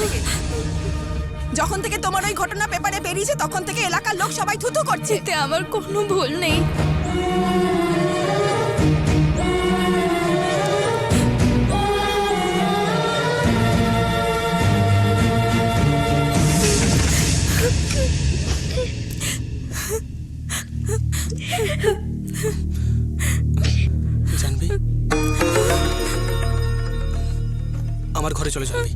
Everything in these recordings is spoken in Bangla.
থেকে। যখন থেকে তোমার ওই ঘটনা পেপারে বেরিয়েছে তখন থেকে এলাকার লোক সবাই থুথু করছে। এতে আমার কোনো ভুল নেই। জানবি, আমার ঘরে চলে যাবি।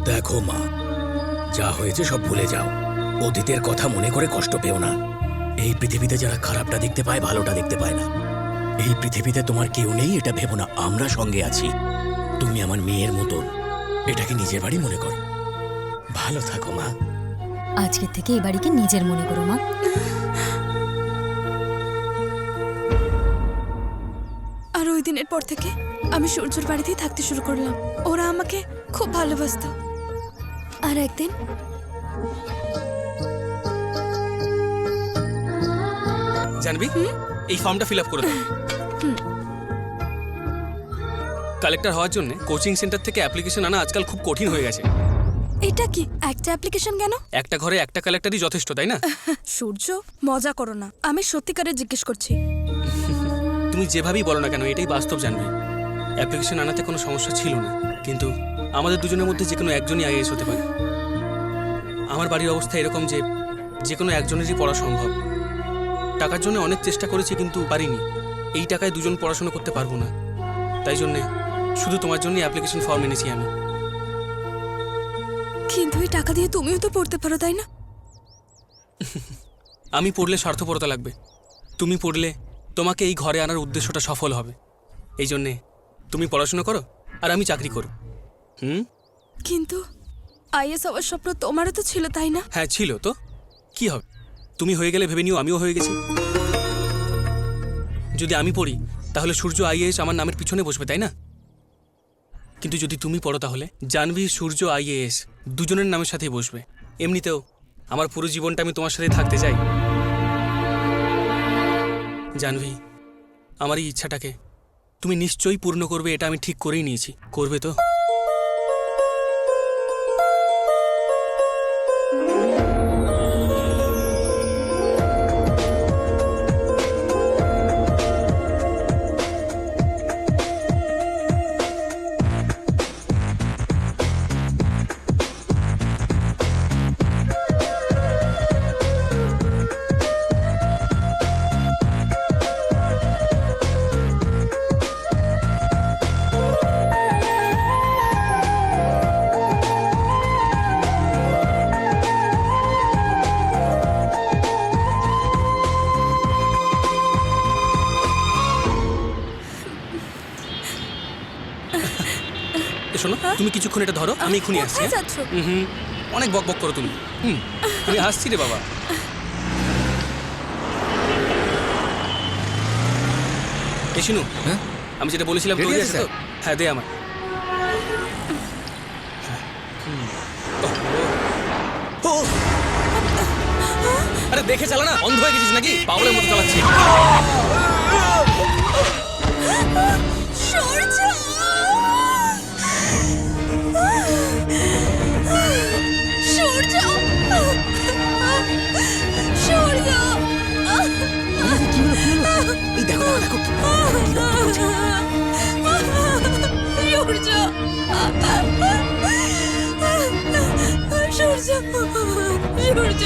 দেখো মা, যা হয়েছে সব ভুলে যাও। অতীতের কথা মনে করে কষ্ট পেও না। এই পৃথিবীতে যারা খারাপটা দেখতে পায়, ভালোটা দেখতে পায় না। এই পৃথিবীতে তোমার কেউ নেই এটা ভেবো না, আমরা সঙ্গে আছি। তুমি আমার মেয়ের মতন, এটাকে নিজের বাড়ি মনে করো। ভালো থাকো মা। আজকের থেকে এই বাড়িকে নিজের মনে করো মা। আর ওই দিনের পর থেকে আমি সূর্যর বাড়িতেই থাকতে শুরু করলাম। ওরা আমাকে খুব ভালোবাসতো। আর একদিন জানবি, এই ফর্মটা ফিল আপ করে দাও। কালেক্টর হওয়ার জন্য কোচিং সেন্টার থেকে অ্যাপ্লিকেশন আনা আজকাল খুব কঠিন হয়ে গেছে। এটা কি একটা অ্যাপ্লিকেশন কেন? একটা ঘরে একটা কালেক্টরই যথেষ্ট, তাই না? সূর্য, মজা করো না। আমি সত্যিকারে জিজ্ঞেস করছি। তুমি যেভাবেই বলো না কেন, এটাই বাস্তব। জানবি, অ্যাপ্লিকেশন আনাতে কোনো সমস্যা ছিল না, কিন্তু আমাদের দুজনের মধ্যে যে কোনো একজনই আইএএস হতে পারে। আমার বাড়ির অবস্থা এরকম যে যে কোনো একজনেরই পড়া সম্ভব। টাকার জন্য অনেক চেষ্টা করেছি কিন্তু পারিনি। এই টাকায় দুজন পড়াশোনা করতে পারবো না, তাই জন্যে শুধু তোমার জন্যই অ্যাপ্লিকেশন ফর্ম এনেছি আমি। কিন্তু এই টাকা দিয়ে তুমিও তো পড়তে পারো, তাই না? আমি পড়লে স্বার্থপরতা লাগবে, তুমি পড়লে তোমাকে এই ঘরে আনার উদ্দেশ্যটা সফল হবে। এই জন্যে তুমি পড়াশোনা করো আর আমি চাকরি করব। কিন্তু আইএস হওয়ার স্বপ্ন তোমারও তো ছিল, তাই না? হ্যাঁ ছিল তো, কি হবে? তুমি হয়ে গেলে ভেবে নিও আমিও হয়ে গেছি। যদি আমি পড়ি তাহলে সূর্য আইএএস আমার নামের পিছনে বসবে, তাই না? কিন্তু যদি তুমি পড়ো তাহলে জানবি সূর্য আইএএস দুজনের নামের সাথেই বসবে। এমনিতেও আমার পুরো জীবনটা আমি তোমার সাথে থাকতে চাই। জানবি, আমার এই ইচ্ছাটাকে তুমি নিশ্চয়ই পূর্ণ করবে, এটা আমি ঠিক করেই নিয়েছি। করবে তো? শোনো, তুমি কিছুক্ষণ এটা ধরো, আমি এক্ষুনি আসছি। কোথায় যাচ্ছ? অনেক বক বক করো তুমি। আমি আসছি রে বাবা। এ শুনু, হ্যাঁ? আমি যেটা বলেছিলাম Ready তৈরি আছে, আছে তো? হ্যাঁ দে আমার। আরে দেখে চালা না, অন্ধ হয়ে গেছিস নাকি? পাগলের মতো চালাচ্ছি। সূর্য! সূর্য! সূর্য! এই দেখো দেখো দেখো, সূর্য! সূর্য! সূর্য!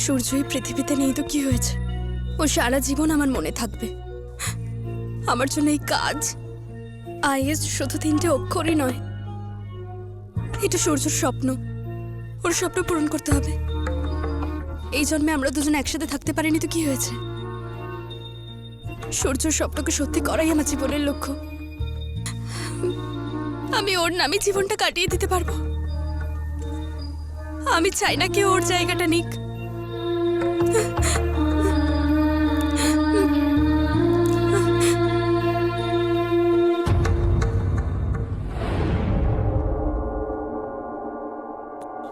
সূর্য এই পৃথিবীতে নেই তো কি হয়েছে? ও সারা জীবন আমার মনে থাকবে। আমার জন্য এই কাজ, আইএস শুধু 3টে অক্ষরই নয়, এটা সূর্যর স্বপ্ন। ওর স্বপ্ন পূরণ করতে হবে। এই জন্মে আমরা দুজন একসাথে থাকতে পারিনি তো কি হয়েছে? সূর্যর স্বপ্নকে সত্যি করাই আমার জীবনের লক্ষ্য। আমি ওর নামে জীবনটা কাটিয়ে দিতে পারবো। আমি চাই না কেউ ওর জায়গাটা নিক।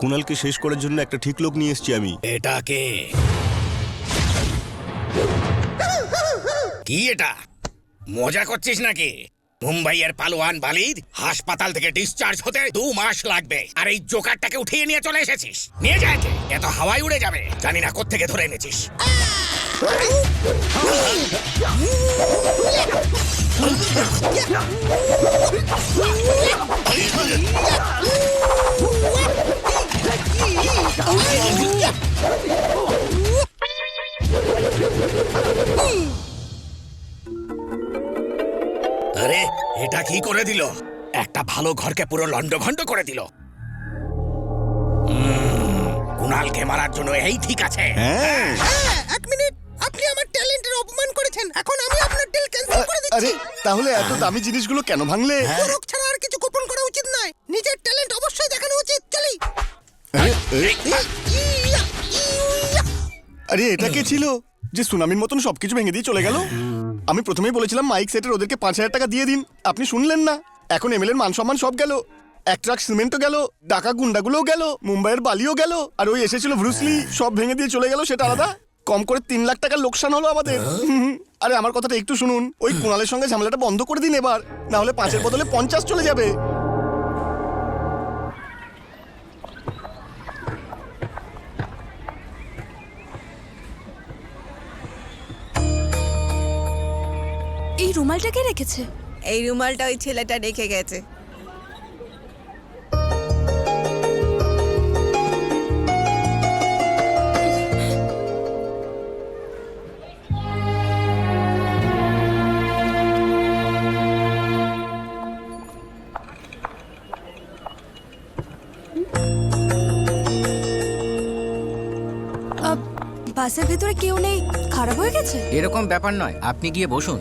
কুণালকে শেষ করার জন্য একটা ঠিক লোক নিয়ে এসেছি আমি। এটা কে? কি এটা? মজা করছিস নাকি? মুম্বাইয়ের পালোয়ান বালিদ হাসপাতাল থেকে ডিসচার্জ হতে 2 মাস লাগবে, আর এই জোকারটাকে উঠিয়ে নিয়ে চলে এসেছিস। নিয়ে যায় কে? এত হাওয়ায় উড়ে যাবে। জানি না কোত্থেকে ধরে এনেছিস। আরে এটা কি করে দিল? একটা ভালো ঘরকে পুরো লন্ডভন্ড করে দিল। কুণালকে মারার জন্য এই ঠিক আছে। হ্যাঁ, এক মিনিট, আপনি আমার ট্যালেন্টের অপমান করেছেন, এখন আমি আপনার ডিল ক্যান্সেল করে দিচ্ছি। আরে তাহলে এত দামি জিনিসগুলো কেন ভাঙলে? পরখ ছাড়া আর কিছু গোপন করা উচিত নয়, নিজের ট্যালেন্ট অবশ্যই দেখানো উচিত। চলি। আরে, আরে এটা কে ছিল যে সুনামির মতন সবকিছু ভেঙে দিয়ে চলে গেল? আমি প্রথমেই বলেছিলাম মাইক সেটের ওদেরকে 5,000 টাকা দিয়ে দিন, আপনি শুনলেন না। এখন এমএলএর মান সম্মান সব গেল, এক ট্রাক সিমেন্টও গেল, ডাকা গুন্ডাগুলোও গেল, মুম্বাইয়ের বালিও গেল, আর ওই এসেছিল ব্রুসলি, সব ভেঙে দিয়ে চলে গেল। সেটা আলাদা, কম করে 3 লাখ টাকার লোকসান হলো আমাদের। আরে আমার কথাটা একটু শুনুন, ওই কুণালের সঙ্গে ঝামেলাটা বন্ধ করে দিন এবার, না হলে 5-এর বদলে 50 চলে যাবে। এই রুমালটা কে রেখেছে? এই রুমালটা ওই ছেলেটা রেখে গেছে। বাসের ভেতরে কেউ নেই, খারাপ হয়ে গেছে? এরকম ব্যাপার নয়, আপনি গিয়ে বসুন।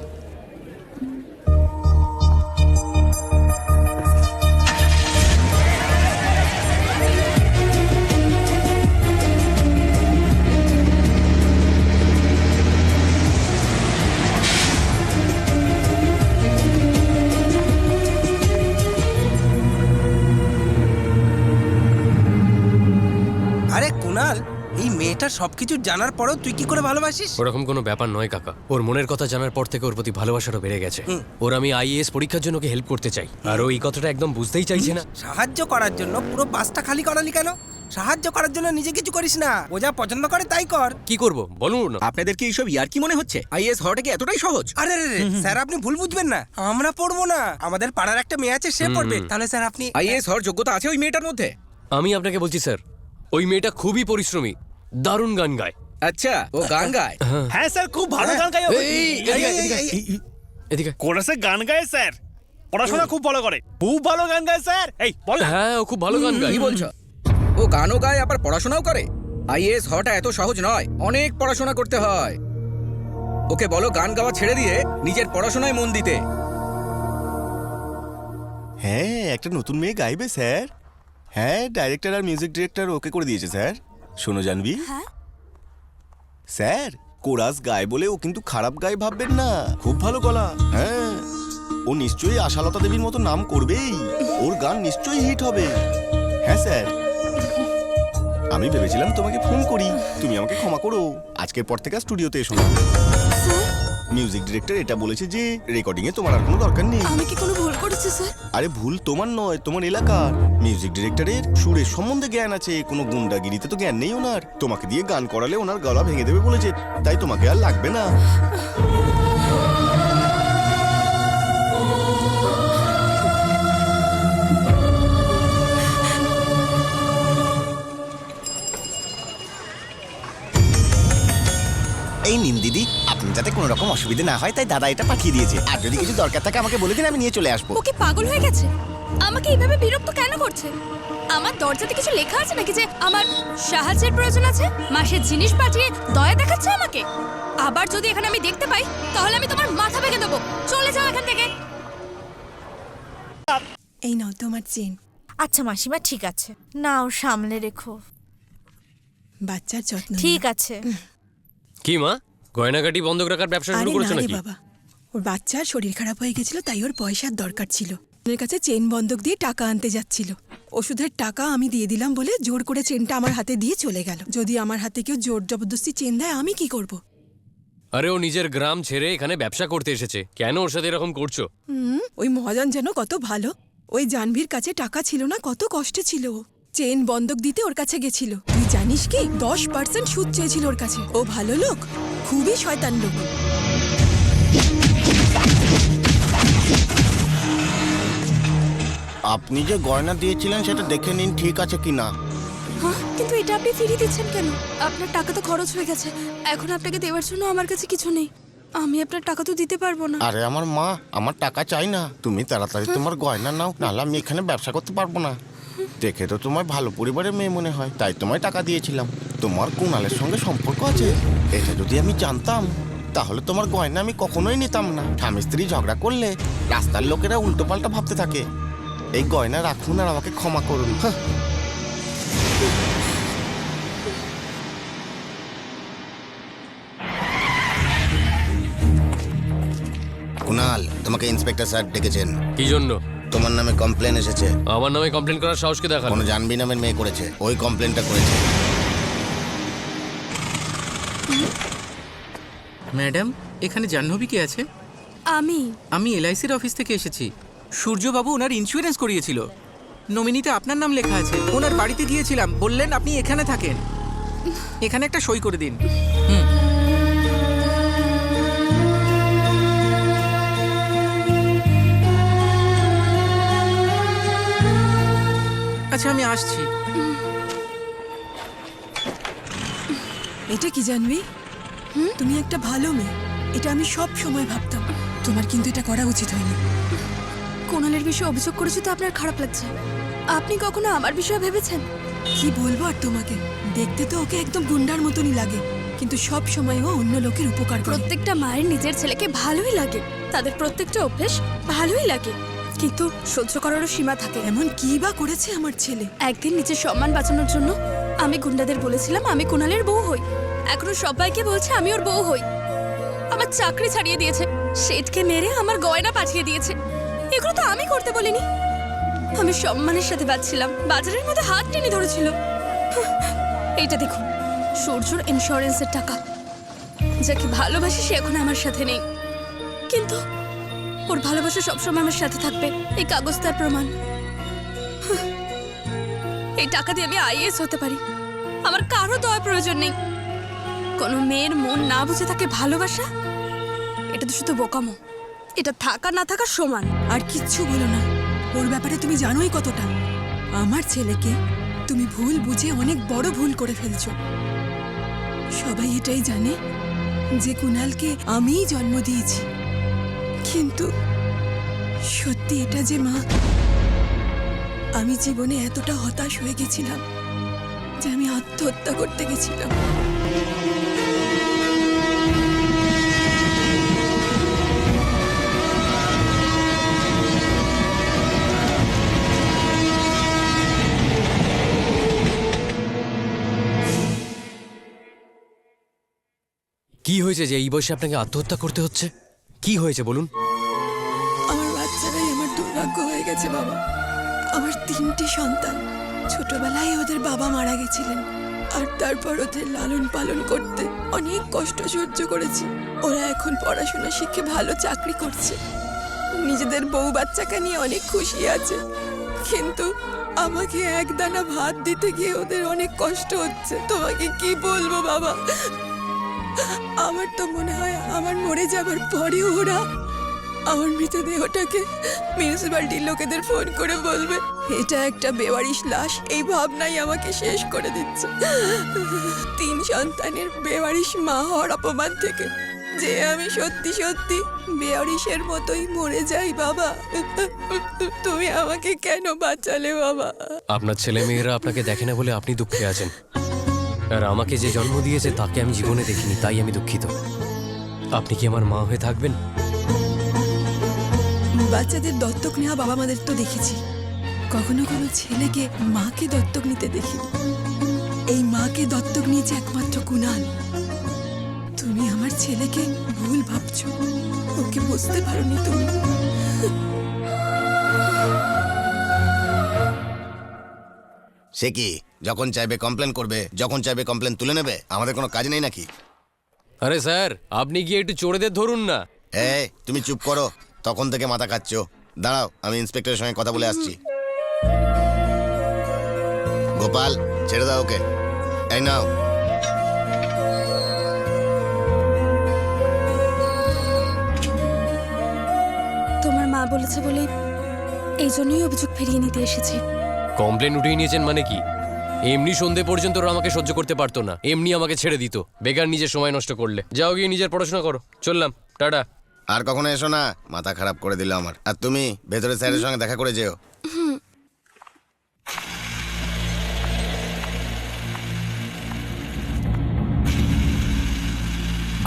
আরে কুণাল, এই মেয়েটার সবকিছু জানার পরেও তুই কি করে ভালোবাসিস? ওরকম কোনো ব্যাপার নয় কাকা। ওর মনের কথা জানার পর থেকে ওর প্রতি ভালোবাসাটা বেড়ে গেছে। ওর আমি আইএএস পরীক্ষার জন্য ওকে হেল্প করতে চাই, আর ও এই কথাটা একদম বুঝতেই চাইছে না। সাহায্য করার জন্য পুরো বাসটা খালি করালি কেন? সাহায্য করার জন্য নিজে কিছু করিস না, ও যা পছন্দ করে তাই কর। কি করব বলুন না। আপনাদের কি এইসব ইয়ার কি মনে হচ্ছে? আইএস হওয়াটা কি এতটাই সহজ? আরে রে রে, স্যার আপনি ভুল বুঝবেন না, আমরা পড়বো না, আমাদের পাড়ার একটা মেয়ে আছে, সে পড়বে। তাহলে স্যার আপনি আইএস হওয়ার যোগ্যতা আছে ওই মেয়েটার মধ্যে? আমি আপনাকে বলছি স্যার, ওই মেয়েটা খুবই পরিশ্রমী, দারুণ গান গায়। আচ্ছা, ও গান গায়? হ্যাঁ স্যার, খুব ভালো গান গায়। এদিকে। কোরাসে গান গায় স্যার, পড়াশোনা খুব ভালো করে, খুব ভালো গান গায় স্যার। এই বল। হ্যাঁ, ও খুব ভালো গান গায়। কি বলছো? ও গানও গায় আবার পড়াশোনাও করে? আইএস হওয়াটা এত সহজ নয়, অনেক পড়াশোনা করতে হয়। ওকে বলো গান গাওয়া ছেড়ে দিয়ে নিজের পড়াশোনায় মন দিতে। হ্যাঁ, একটা নতুন মেয়ে গাইবে স্যার। হ্যাঁ, ডাইরেক্টর আর মিউজিক ডিরেক্টর ওকে করে দিয়েছে স্যার। শোনো জানবি, স্যার কোরাস গায় বলে ও কিন্তু খারাপ গায় ভাববেন না, খুব ভালো গলা। হ্যাঁ, ও নিশ্চয়ই আশালতা দেবীর মতো নাম করবেই, ওর গান নিশ্চয়ই হিট হবে। হ্যাঁ স্যার, আমি ভেবেছিলাম তোমাকে ফোন করি, তুমি আমাকে ক্ষমা করো। আজকের পর থেকে স্টুডিওতে এসো না। মিউজিক ডিরেক্টর এটা বলেছে যে রেকর্ডিং এ তোমার আর কোনো দরকার নেই। আমি কি কোনো ভুল করেছি স্যার? আরে ভুল তোমার নয়, তোমার এলাকার। মিউজিক ডিরেক্টরের সুরের সম্বন্ধে জ্ঞান আছে, কোনো গুন্ডাগিরিতে তো জ্ঞান নেই ওনার। তোমাকে দিয়ে গান করালে ওনার গলা ভেঙে দেবে বলেছে, তাই তোমাকে আর লাগবে না। এই নিন দিদি, আপনি যাতে কোনো রকম অসুবিধা না হয় তাই দাদা এটা পাঠিয়ে দিয়েছে। আর যদি কিছু দরকার থাকে আমাকে বলে দিন, আমি নিয়ে চলে আসবো। ও কি পাগল হয়ে গেছে? আমাকে এইভাবে বিরক্ত কেন করছে? আমার দরজাতে কিছু লেখা আছে নাকি যে আমার সাহায্যের প্রয়োজন আছে? মাসের জিনিস পাঠিয়ে দয়া দেখাচ্ছে আমাকে। আবার যদি এখানে আমি দেখতে পাই তাহলে আমি তোমার মাথা ভেঙে দেবো। চলে যাও এখান থেকে। এই নাও তোমার চেন। আচ্ছা মাসিমা, ঠিক আছে, নাও সামলে রেখো। বাচ্চার যত্ন ঠিক আছে। কি মা, গয়নাগাটি বন্ধক রাখার ব্যবসা শুরু আরে করেছো না রে নাকি? বাবা, ওর বাচ্চার শরীর খারাপ হয়ে গেছিল, তাই ওর পয়সার দরকার ছিল। ওদের কাছে চেন বন্ধক দিয়ে টাকা আনতে যাচ্ছিল। ওষুধের টাকা আমি দিয়ে দিলাম বলে জোর করে চেনটা আমার হাতে দিয়ে চলে গেল। যদি আমার হাতে কেউ জোর জবরদস্তি চেন দেয় আমি কি করব? আরে ও নিজের গ্রাম ছেড়ে এখানে ব্যবসা করতে এসেছে, কেন ওর সাথে এরকম করছো? ওই মহাজন যেন কত ভালো। ওই জাহ্নবীর কাছে টাকা ছিল না, কত কষ্টে ছিল ও। চেন বন্ধক দিতে ওর কাছে গেছিল। তুই জানিস কি, 10% সুদ চেয়েছিল ওর কাছে। ও ভালো লোক, খুবই শয়তান লোক। আপনি যে গয়না দিয়েছিলেন সেটা দেখে নিন ঠিক আছে কিনা। হ্যাঁ, কিন্তু এটা আপনি ফিরিয়ে দিচ্ছেন কেন? আপনার টাকা তো খরচ হয়ে গেছে, এখন আপনাকে দেওয়ার জন্য আমার কাছে কিছু নেই। আমি আপনার টাকা তো দিতে পারবো না। আরে আমার মা, আমার টাকা চাই না, তুমি তাড়াতাড়ি তোমার গয়না নাও, নাহলে আমি এখানে ব্যবসা করতে পারবো না। দেখে তো তোমার ভালো পরিবারের মেয়ে মনে হয়, তাই তোমায় টাকা দিয়েছিলাম। তোমার কুণালের সঙ্গে সম্পর্ক আছে, এটা যদি আমি জানতাম তাহলে তোমার গয়না আমি কখনোই নিতাম না। স্বামী স্ত্রী ঝগড়া করলে রাস্তার লোকেরা উল্টোপাল্টা ভাবতে থাকে। এই গয়না রাখুন আর আমাকে ক্ষমা করুন। কুণাল, তোমাকে ইন্সপেক্টর স্যার ডেকেছেন। কি জন্য? তোমার নামে কমপ্লেন এসেছে। আমার নামে কমপ্লেন করার সাহসকে দেখালো? কোনো জাহ্নবী নামের মেয়ে করেছে, ওই কমপ্লেনটা করেছে। ম্যাডাম, এখানে জাহ্নবী কে আছে? আমি এলআইসির অফিস থেকে এসেছি। সূর্যবাবু ওনার ইন্স্যুরেন্স করিয়েছিল, নমিনিতে আপনার নাম লেখা আছে। ওনার বাড়িতে গিয়েছিলাম, বললেন আপনি এখানে থাকেন। এখানে একটা সই করে দিন। আচ্ছা, আমি আসছি। এটা কি জানবি? তুমি একটা ভালো মেয়ে, এটা আমি সব সময় ভাবতাম। তোমার কিন্তু এটা করা উচিত হয়নি। কোণালের বিষয়ে অভিযোগ করেছি তো আপনার খারাপ লাগছে? আপনি কখনো আমার বিষয়ে ভেবেছেন? কি বলবো আর তোমাকে, দেখতে তো ওকে একদম গুন্ডার মতনই লাগে, কিন্তু সব সময় ও অন্য লোকের উপকার করে। প্রত্যেকটা মায়ের নিজের ছেলেকে ভালোই লাগে, তাদের প্রত্যেকটা অভ্যেস ভালোই লাগে, কিন্তু সহ্য করারও সীমা থাকে। এমন কি বা করেছে আমার ছেলে? একদিন নিজের সম্মান বাঁচানোর জন্য আমি গুন্ডাদের বলেছিলাম আমি কুণালের বউ হই। এখনো সবাইকে বলছে আমি ওর বউ হই। আমার চাকরি ছাড়িয়ে দিয়েছে, শেঠকে মেরে আমার গয়না পাঠিয়ে দিয়েছে। এগুলো তো আমি করতে বলিনি। আমি সম্মানের সাথে বাঁচছিলাম, বাজারের মধ্যে হাত টেনে ধরেছিল। এইটা দেখুন, সূর্যর ইন্স্যুরেন্সের টাকা। যাকে ভালোবাসি সে এখন আমার সাথে নেই, কিন্তু ওর ভালোবাসা সবসময় আমার সাথে থাকবে, এই কাগজ তার প্রমাণ। এই টাকা দিয়ে আমি আইএস হতে পারি, আমার কারো দয়া প্রয়োজন নেই। কোনো মেয়ের মন না বুঝে তাকে ভালোবাসা, এটা তো শুধু বোকামো। এটা থাকা না থাকা সমান। আর কিচ্ছু বলো না, ওর ব্যাপারে তুমি জানোই কতটা। আমার ছেলেকে তুমি ভুল বুঝে অনেক বড় ভুল করে ফেলছো। সবাই এটাই জানে যে কুণালকে আমিই জন্ম দিয়েছি, কিন্তু সত্যি এটা যে মা, আমি জীবনে এতটা হতাশ হয়ে গেছিলাম যে আমি আত্মহত্যা করতে গেছিলাম। কি হয়েছে যে এই বয়সে আপনাকে আত্মহত্যা করতে হচ্ছে? কি হয়েছে বলুন? আমার বাচ্চারাই আমার দুর্ভাগ্য হয়ে গেছে বাবা। আমার 3টে সন্তান, ছোটবেলায় ওদের বাবা মারা গেছিলেন, আর তারপর ওদের লালন পালন করতে অনেক কষ্ট সহ্য করেছি। ওরা এখন পড়াশোনা শিখে ভালো চাকরি করছে, নিজেদের বউ বাচ্চাকে নিয়ে অনেক খুশি আছে, কিন্তু আমাকে এক দানা ভাত দিতে গিয়ে ওদের অনেক কষ্ট হচ্ছে। তোমাকে কি বলবো বাবা, আমার তো মনে হয় আমার মরে যাবার পরেও ওরা আমার মৃতদেহটাকে মিউনিসিপ্যালিটির লোকেদের ফোন করে বলবে এটা একটা বেওয়ারিশ লাশ। এই ভাবনাই আমাকে শেষ করে দিচ্ছে। 3 সন্তানের বেওয়ারিশ মা হওয়ার অপমান থেকে যে আমি সত্যি সত্যি বেওয়ারিশের মতোই মরে যাই বাবা। তুমি আমাকে কেন বাঁচালে বাবা? আপনার ছেলে মেয়েরা আপনাকে দেখে না বলে আপনি দুঃখে আছেন, আর আমাকে যে জন্ম দিয়েছে তাকে আমি জীবনে দেখিনি, তাই আমি দুঃখিত। আপনি কি আমার মা হয়ে থাকবেন? বাচ্চাদের দত্তক নেওয়া বাবা মাদের তো দেখেছি, কখনো কোনো ছেলেকে মাকে দত্তক নিতে দেখিনি। এই মাকে দত্তক নিয়েছে একমাত্র কুনাল। তুমি আমার ছেলেকে ভুল ভাবছো, ওকে বুঝতে পারোনি তুমি। সে কি যখন চাইবে কমপ্লেন করবে, যখন চাইবে কমপ্লেন তুলে নেবে? আমাদের কোনো কাজ নেই নাকি? আরে স্যার, আপনি গিয়ে একটু চোরেদের ধরুন না। এই তুমি চুপ করো, তখন থেকে মাথা খাচ্ছো। দাঁড়াও, আমি ইন্সপেক্টরের সঙ্গে কথা বলে আসছি। গোপাল, ছেড়ে দাও ওকে। এই নাও। তোমার মা বলেছে বলেই এই জন্যই অভিযোগ ফিরিয়ে নিতে এসেছি। কমপ্লেন উঠিয়ে নিয়েছেন মানে কি? এমনি সন্ধে পর্যন্ত ওরা আমাকে সহ্য করতে পারতো না, এমনি আমাকে ছেড়ে দিত। বেকার নিজের সময় নষ্ট করলে। যাও গিয়ে নিজের পড়াশোনা করো। চললাম, টাটা। আর কখনো এসো না, মাথা খারাপ করে দিল আমার। আর তুমি ভেতরে স্যারের সঙ্গে দেখা করে যেও।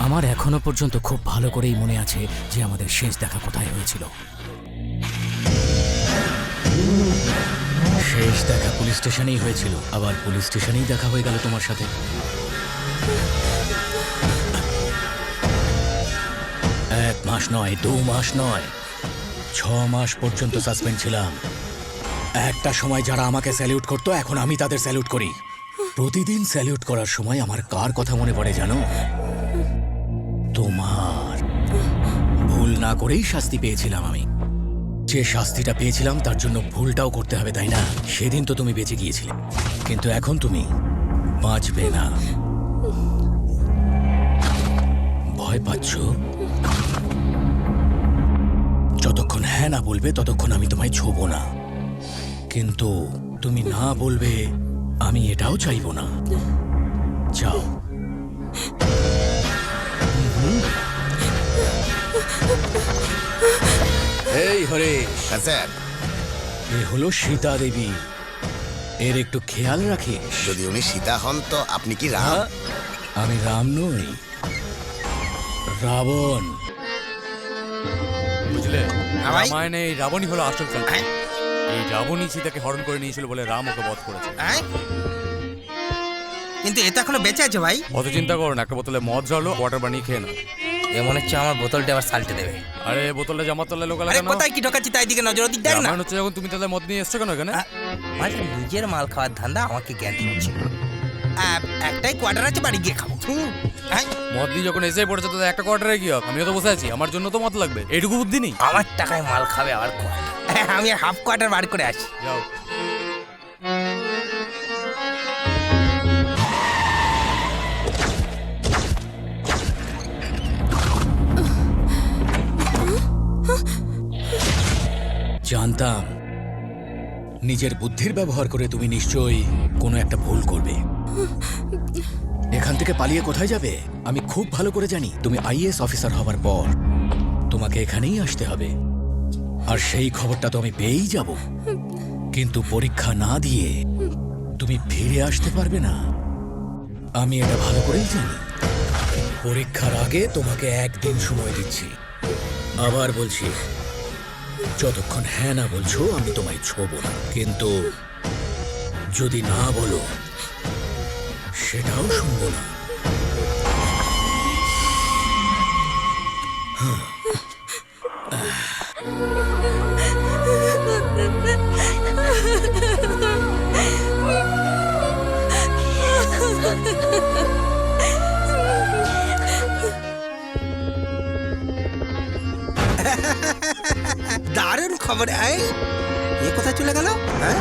আমার এখনো পর্যন্ত খুব ভালো করেই মনে আছে যে আমাদের শেষ দেখা কোথায় হয়েছিল। শেষ দেখা পুলিশ স্টেশনেই হয়েছিল। আবার পুলিশ স্টেশনেই দেখা হয়ে গেল তোমার সাথে। 1 মাস নয়, 2 মাস নয়, 6 মাস পর্যন্ত সাসপেন্ড ছিলাম। একটা সময় যারা আমাকে স্যালিউট করতো, এখন আমি তাদের স্যালিউট করি। প্রতিদিন স্যালিউট করার সময় আমার কার কথা মনে পড়ে জানো? তোমার। ভুল না করেই শাস্তি পেয়েছিলাম আমি। যে শাস্তিটা পেয়েছিলাম তার জন্য ভুলটাও করতে হবে, তাই না? সেদিন তো তুমি বেঁচে গিয়েছিলে, কিন্তু এখন তুমি বাঁচবে না। ভয় পাচ্ছ? যতক্ষণ হ্যাঁ না বলবে ততক্ষণ আমি তোমায় ছোবো না, কিন্তু তুমি না বলবে আমি এটাও চাইবো না। যাও। এই হরেশ, হ্যাঁ স্যার। এ হলো সীতা দেবী, এর একটু খেয়াল রাখিস। যদি উনি সীতা হন তো আপনি কি রাম? হ্যাঁ, আমি রাম নই, রাবণ। বুঝলে, ভাই? রামায়ণে এই রাবণই হলো আসল কাল্পনিক। এই রাবণই সীতাকে হরণ করে নিয়েছিল বলে রাম ওকে বধ করেছে। কিন্তু এটা এখনো বেঁচে আছে ভাই। অত চিন্তা করো না, একটা বোতলে মদ ঝালো, ওয়াটার বানিয়ে খেয়ে নাও। এ মনে হচ্ছে আমার বোতলটা আবার সাল্টে দেবে। আরে বোতলে জামার তলে লোক আরে কোথায় কি ঢোকাচ্ছি তাই দিকে নজর দিক দেখ না। রামায়ণ হচ্ছে যখন তুমি তাহলে মদ নিয়ে এসছো কেন এখানে? মানে নিজের মাল খাওয়ার ধান্দা আমাকে জ্ঞান দিচ্ছে। একটাই কোয়ার্টার আছে, বাড়ি গিয়ে খাবো। মদ দিয়ে যখন এসে পড়েছে তো একটা কোয়ার্টারে কি হবে? আমিও তো বসে আছি, আমার জন্য তো মদ লাগবে, এইটুকু বুদ্ধি নেই? আমার টাকায় মাল খাবে আবার কোয়ার্টার। আমি হাফ কোয়ার্টার বার করে আসি। যাও। জানতাম নিজের বুদ্ধির ব্যবহার করে তুমি নিশ্চয়ই কোনো একটা ভুল করবে। এখান থেকে পালিয়ে কোথায় যাবে আমি খুব ভালো করে জানি। তুমি আইএএস অফিসার হবার পর তোমাকে এখানেই আসতে হবে, আর সেই খবরটা তো আমি পেয়েই যাব। কিন্তু পরীক্ষা না দিয়ে তুমি ফিরে আসতে পারবে না, আমি এটা ভালো করেই জানি। পরীক্ষার আগে তোমাকে 1 দিন সময় দিচ্ছি। আবার বলছি, যতক্ষণ হ্যাঁ না বলছো আমি তোমায় ছোবো না, কিন্তু যদি না বলো সেটাও শুনবো না। দারুণ খবর। এ কোথায় চলে গেল? হ্যাঁ,